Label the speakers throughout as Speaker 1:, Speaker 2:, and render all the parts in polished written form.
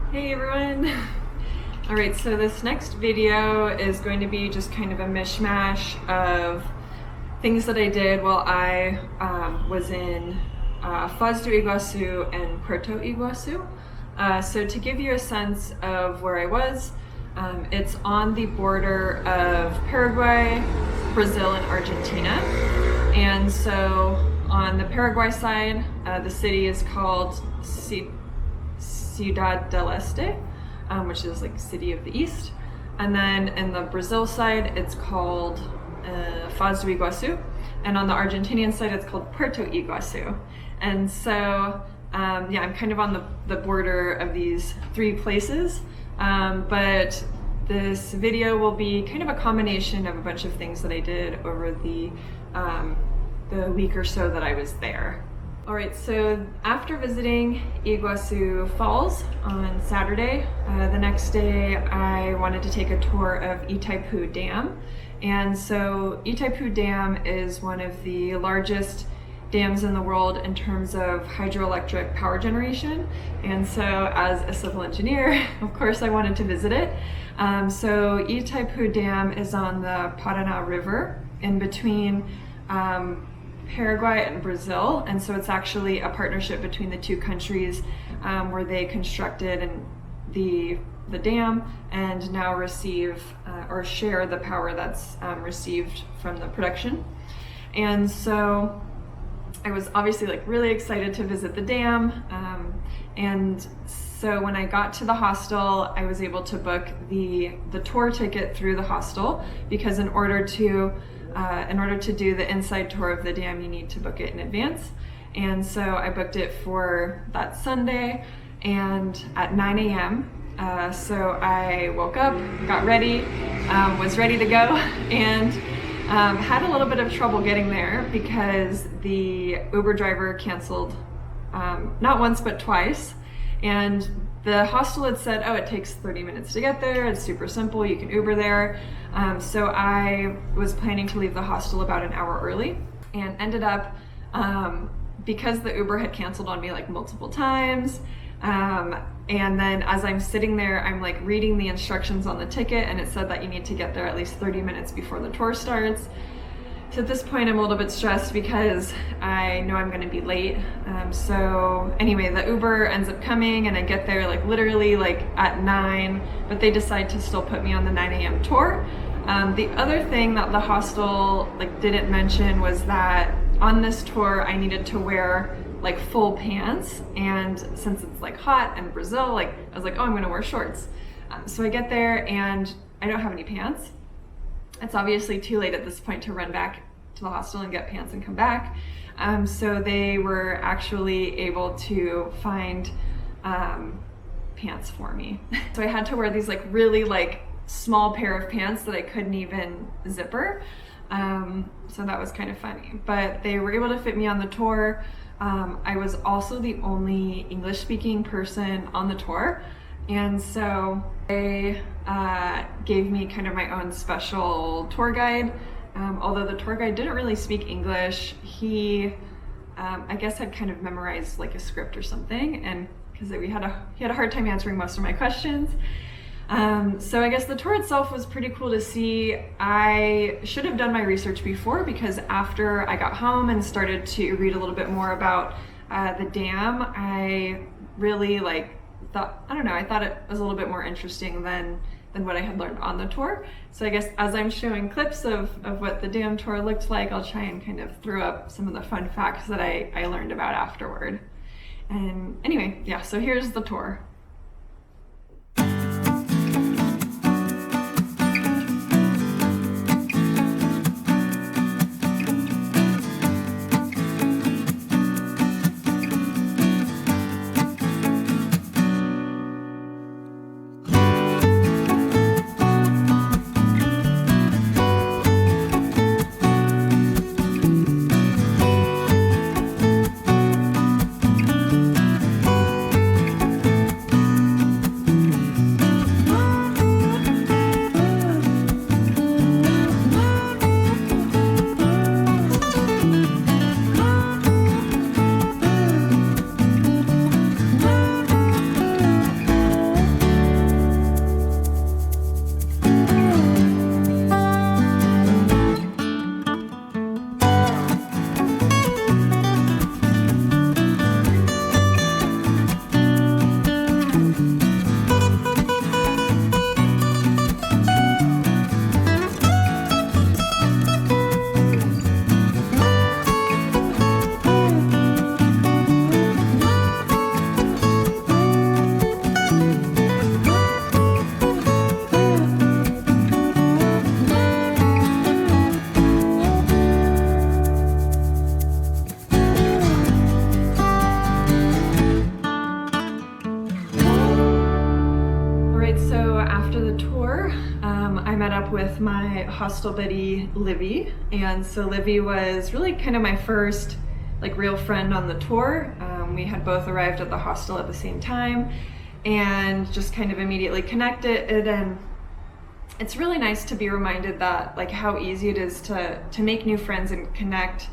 Speaker 1: Hey everyone! Alright, so this next video is going to be just kind of a mishmash of things that I did while I was in Foz do Iguaçu and Puerto Iguaçu. So to give you a sense of where I was, it's on the border of Paraguay, Brazil, and Argentina. And so on the Paraguay side, the city is called Ciudad del Este, which is like City of the East. And then in the Brazil side, it's called Foz do Iguaçu. And on the Argentinian side, it's called Puerto Iguaçu. And so, yeah, I'm kind of on the border of these three places. But this video will be kind of a combination of a bunch of things that I did over the week or so that I was there. All right, so after visiting Iguazu Falls on Saturday, the next day I wanted to take a tour of Itaipu Dam. And so Itaipu Dam is one of the largest dams in the world in terms of hydroelectric power generation. And so as a civil engineer, of course I wanted to visit it. So Itaipu Dam is on the Paraná River in between Paraguay and Brazil, and so it's actually a partnership between the two countries where they constructed the dam and now receive or share the power that's received from the production. And so I was obviously like really excited to visit the dam, and so when I got to the hostel, I was able to book the tour ticket through the hostel, because in order to do the inside tour of the dam, you need to book it in advance. And so I booked it for that Sunday and at 9 a.m. So I woke up, got ready, was ready to go, and had a little bit of trouble getting there because the Uber driver canceled not once but twice. And the hostel had said, oh, it takes 30 minutes to get there, it's super simple, you can Uber there. So I was planning to leave the hostel about an hour early, and ended up, because the Uber had canceled on me like multiple times, and then as I'm sitting there, I'm like reading the instructions on the ticket, and it said that you need to get there at least 30 minutes before the tour starts. So at this point I'm a little bit stressed because I know I'm gonna be late. So anyway, the Uber ends up coming and I get there like literally like at 9, but they decide to still put me on the 9 a.m. tour. The other thing that the hostel like didn't mention was that on this tour I needed to wear like full pants, and since it's like hot in Brazil, like I was like, oh, I'm gonna wear shorts. So I get there and I don't have any pants. It's obviously too late at this point to run back to the hostel and get pants and come back. So they were actually able to find pants for me. So I had to wear these like really like small pair of pants that I couldn't even zipper. So that was kind of funny, but they were able to fit me on the tour. I was also the only English speaking person on the tour. And so they gave me kind of my own special tour guide. Although the tour guide didn't really speak English, he, I guess, had kind of memorized like a script or something, and because he had a hard time answering most of my questions. So I guess the tour itself was pretty cool to see. I should have done my research before, because after I got home and started to read a little bit more about the dam, I really I thought it was a little bit more interesting than what I had learned on the tour. So I guess as I'm showing clips of what the dam tour looked like, I'll try and kind of throw up some of the fun facts that I learned about afterward. And anyway, yeah, so here's the tour. after the tour, I met up with my hostel buddy, Livy. And so Livy was really kind of my first like real friend on the tour. We had both arrived at the hostel at the same time and just kind of immediately connected. And it's really nice to be reminded that like how easy it is to make new friends and connect,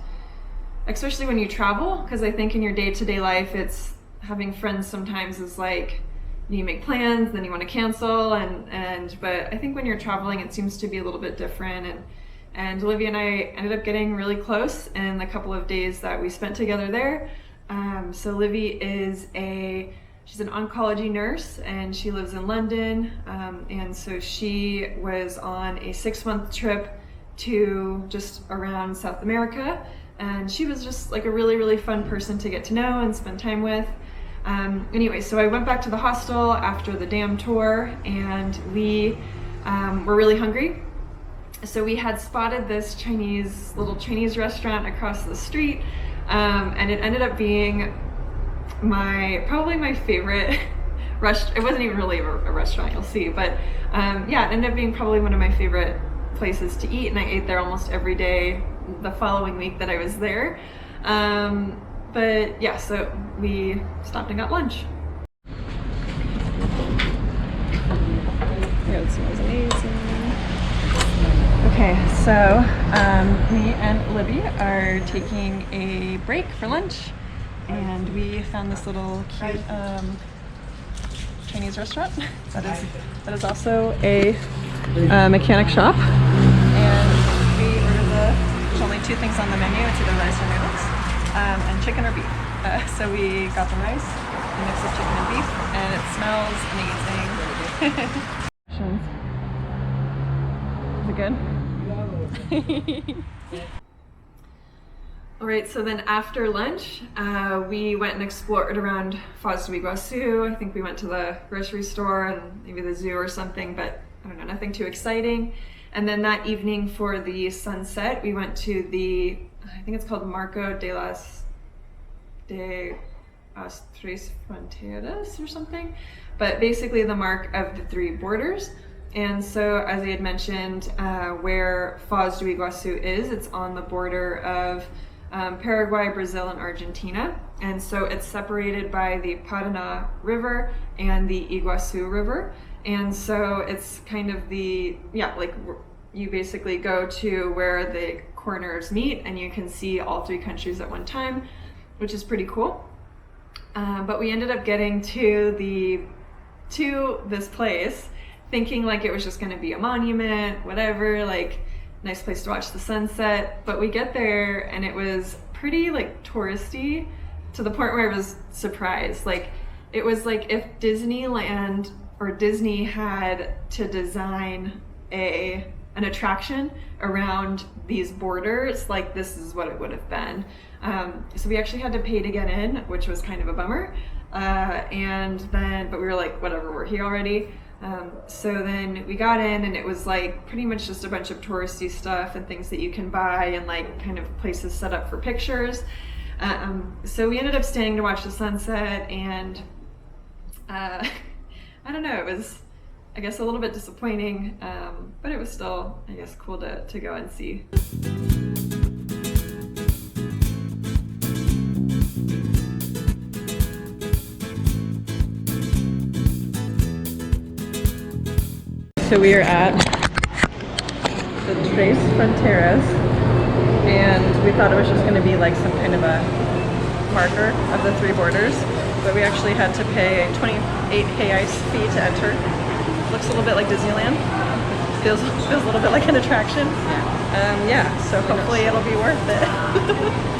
Speaker 1: especially when you travel. Because I think in your day-to-day life, it's having friends sometimes is like, you make plans, then you want to cancel, but I think when you're traveling, it seems to be a little bit different. And Olivia and I ended up getting really close in the couple of days that we spent together there. So Livy she's an oncology nurse, and she lives in London. And so she was on a 6-month trip to just around South America. And she was just like a really, really fun person to get to know and spend time with. Anyway, so I went back to the hostel after the dam tour, and we were really hungry. So we had spotted this little Chinese restaurant across the street, and it ended up being probably my favorite restaurant. It wasn't even really a restaurant, you'll see, but yeah, it ended up being probably one of my favorite places to eat, and I ate there almost every day the following week that I was there. But yeah, so we stopped and got lunch. Yeah, it smells amazing. Okay, so me and Libby are taking a break for lunch, and we found this little cute Chinese restaurant that is also a mechanic shop. And we ordered there's only 2 things on the menu. It's either rice or noodles. And chicken or beef. So we got the rice, a mix of chicken and beef, and it smells amazing. Is it good? All right, so then after lunch, we went and explored around Foz do Iguaçu. I think we went to the grocery store and maybe the zoo or something, but I don't know, nothing too exciting. And then that evening for the sunset, we went to I think it's called Marco de las Tres Fronteras or something, but basically the mark of the 3 borders. And so, as I had mentioned, where Foz do Iguaçu is, it's on the border of Paraguay, Brazil, and Argentina. And so it's separated by the Paraná River and the Iguazu River. And so it's kind of like you basically go to where the corners meet and you can see all 3 countries at one time, which is pretty cool. But we ended up getting to this place thinking like it was just going to be a monument, whatever, like nice place to watch the sunset. But we get there and it was pretty like touristy to the point where I was surprised. Like it was like if Disneyland or Disney had to design an attraction around these borders, like this is what it would have been. So we actually had to pay to get in, which was kind of a bummer. But we were like, whatever, we're here already. So then we got in and it was like pretty much just a bunch of touristy stuff and things that you can buy and like kind of places set up for pictures. So we ended up staying to watch the sunset, and I don't know, it was, I guess, a little bit disappointing, but it was still, I guess, cool to go and see. So we are at the Tres Fronteras, and we thought it was just going to be like some kind of a marker of the 3 borders, but we actually had to pay a 28 reais fee to enter. Looks a little bit like Disneyland. Feels a little bit like an attraction. Yeah, so hopefully it'll be worth it.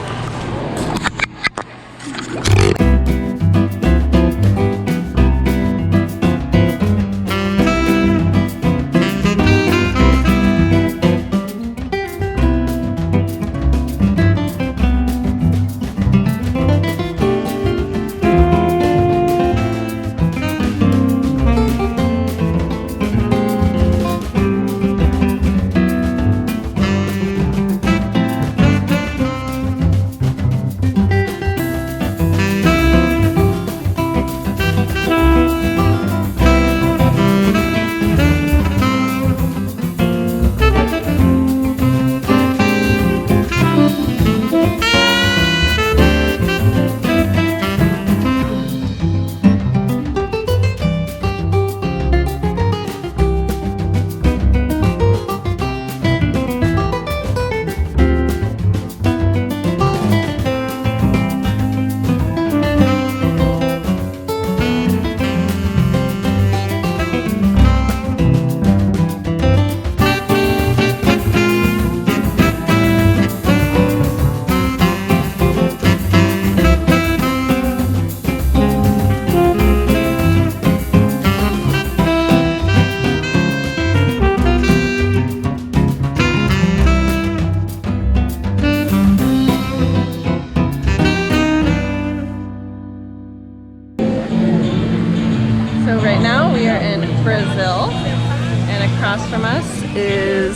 Speaker 1: right now we are in Brazil, and across from us is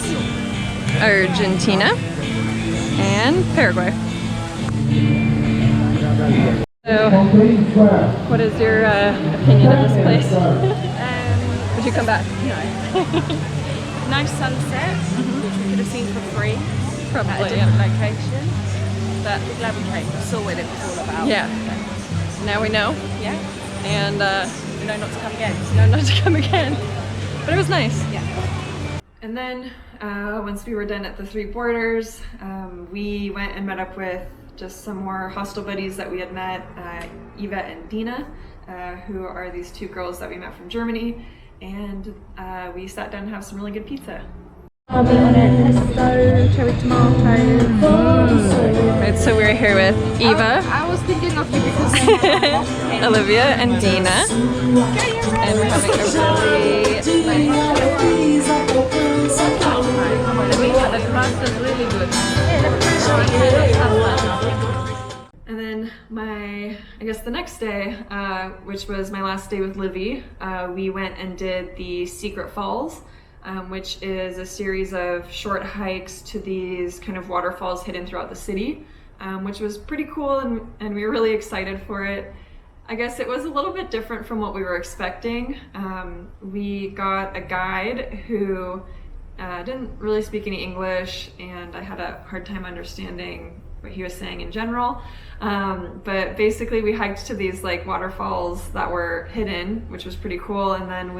Speaker 1: Argentina and Paraguay. So, what is your opinion of this place? Would you come back?
Speaker 2: No. Nice sunset, which we could have seen for free.
Speaker 1: Probably,
Speaker 2: at a different location. But glad we came. We saw what it was all about.
Speaker 1: Yeah. Now we know.
Speaker 2: Yeah.
Speaker 1: And
Speaker 2: We know not to come again.
Speaker 1: no, not to come again. But it was nice.
Speaker 2: Yeah.
Speaker 1: And then once we were done at the three borders, we went and met up with just some more hostel buddies that we had met, Eva and Dina, who are these two girls that we met from Germany. And we sat down and have some really good pizza.
Speaker 2: On it, pesto, cherry tomato.
Speaker 1: Right, so we're here with Eva,
Speaker 2: I was thinking of you because
Speaker 1: Olivia, and Dina. And we're having a really nice
Speaker 2: the crust is really good.
Speaker 1: And then I guess the next day, which was my last day with Livy, we went and did the Secret Falls, which is a series of short hikes to these kind of waterfalls hidden throughout the city, which was pretty cool, and we were really excited for it. I guess it was a little bit different from what we were expecting. We got a guide who didn't really speak any English, and I had a hard time understanding what he was saying in general. But basically we hiked to these like waterfalls that were hidden, which was pretty cool. And then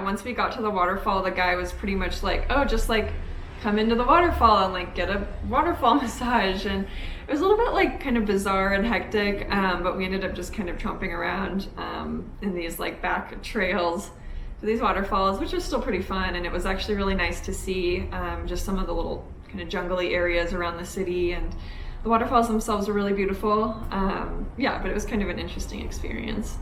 Speaker 1: once we got to the waterfall, the guy was pretty much like, oh, just like come into the waterfall and like get a waterfall massage. And it was a little bit like kind of bizarre and hectic, but we ended up just kind of tromping around in these like back trails to these waterfalls, which was still pretty fun. And it was actually really nice to see just some of the little kind of jungly areas around the city, and the waterfalls themselves were really beautiful. Yeah, but it was kind of an interesting experience.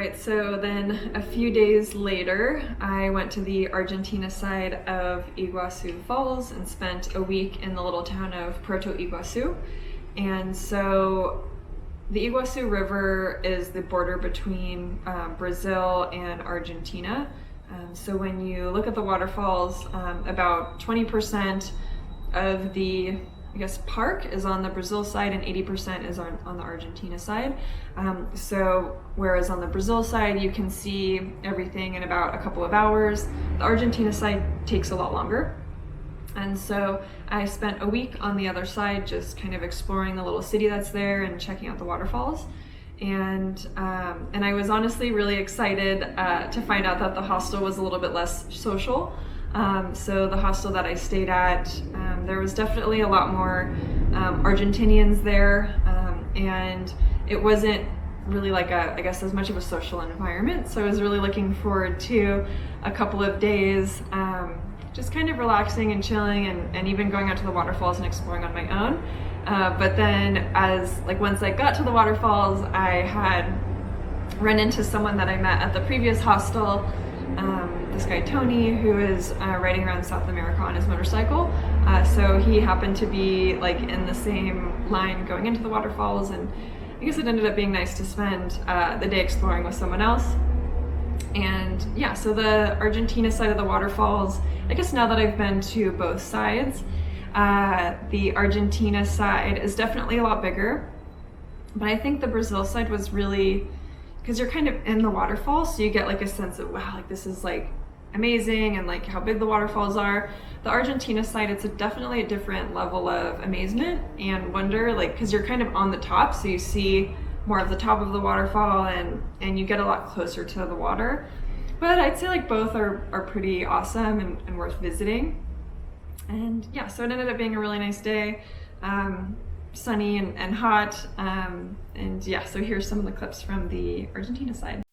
Speaker 1: Right, so then a few days later, I went to the Argentina side of Iguazu Falls and spent a week in the little town of Puerto Iguazu. And so the Iguazu River is the border between Brazil and Argentina. So when you look at the waterfalls, about 20% of the park is on the Brazil side and 80% is on the Argentina side. So whereas on the Brazil side you can see everything in about a couple of hours, the Argentina side takes a lot longer. And so I spent a week on the other side just kind of exploring the little city that's there and checking out the waterfalls. And I was honestly really excited to find out that the hostel was a little bit less social. So the hostel that I stayed at, there was definitely a lot more Argentinians there, and it wasn't really like as much of a social environment. So I was really looking forward to a couple of days just kind of relaxing and chilling and even going out to the waterfalls and exploring on my own. But then once I got to the waterfalls, I had run into someone that I met at the previous hostel, this guy Tony, who is riding around South America on his motorcycle. So he happened to be in the same line going into the waterfalls, and I guess it ended up being nice to spend the day exploring with someone else. And yeah, so the Argentina side of the waterfalls, I guess now that I've been to both sides, the Argentina side is definitely a lot bigger, but I think the Brazil side was really, because you're kind of in the waterfall, so you get a sense of, wow, this is amazing, and how big the waterfalls are. The Argentina side, it's definitely a different level of amazement and wonder, because you're kind of on the top, so you see more of the top of the waterfall, and you get a lot closer to the water. But I'd say both are pretty awesome and worth visiting. And yeah, so it ended up being a really nice day, sunny and hot. And yeah, so here's some of the clips from the Argentina side.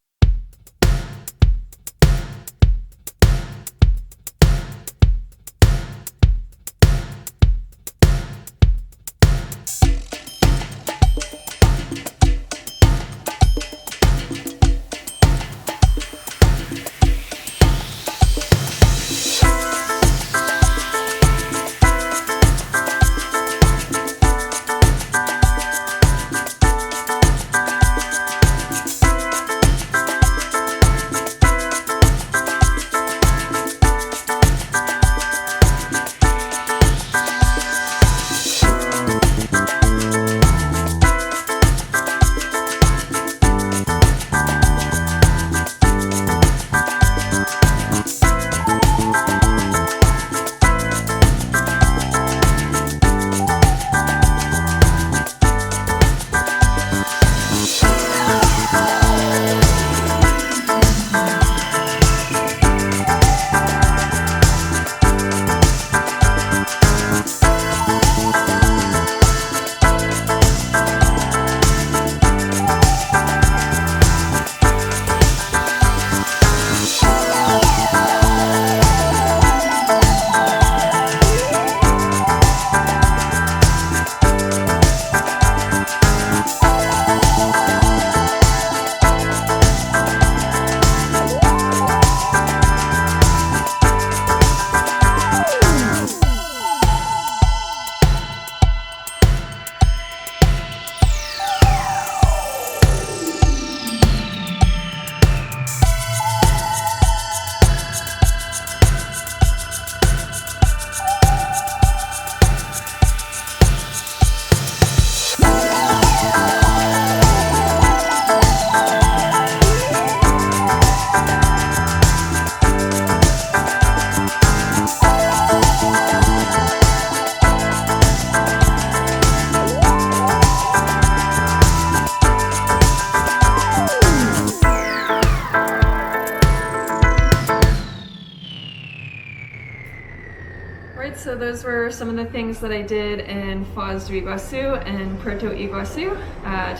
Speaker 1: So those were some of the things that I did in Foz do Iguaçu and Puerto Iguaçu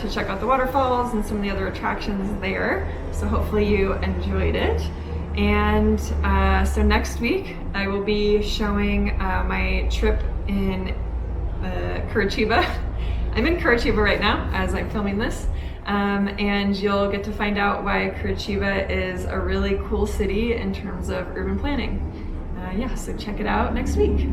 Speaker 1: to check out the waterfalls and some of the other attractions there. So hopefully you enjoyed it. And so next week I will be showing my trip in Curitiba. I'm in Curitiba right now as I'm filming this. and you'll get to find out why Curitiba is a really cool city in terms of urban planning. Yeah, so check it out next week.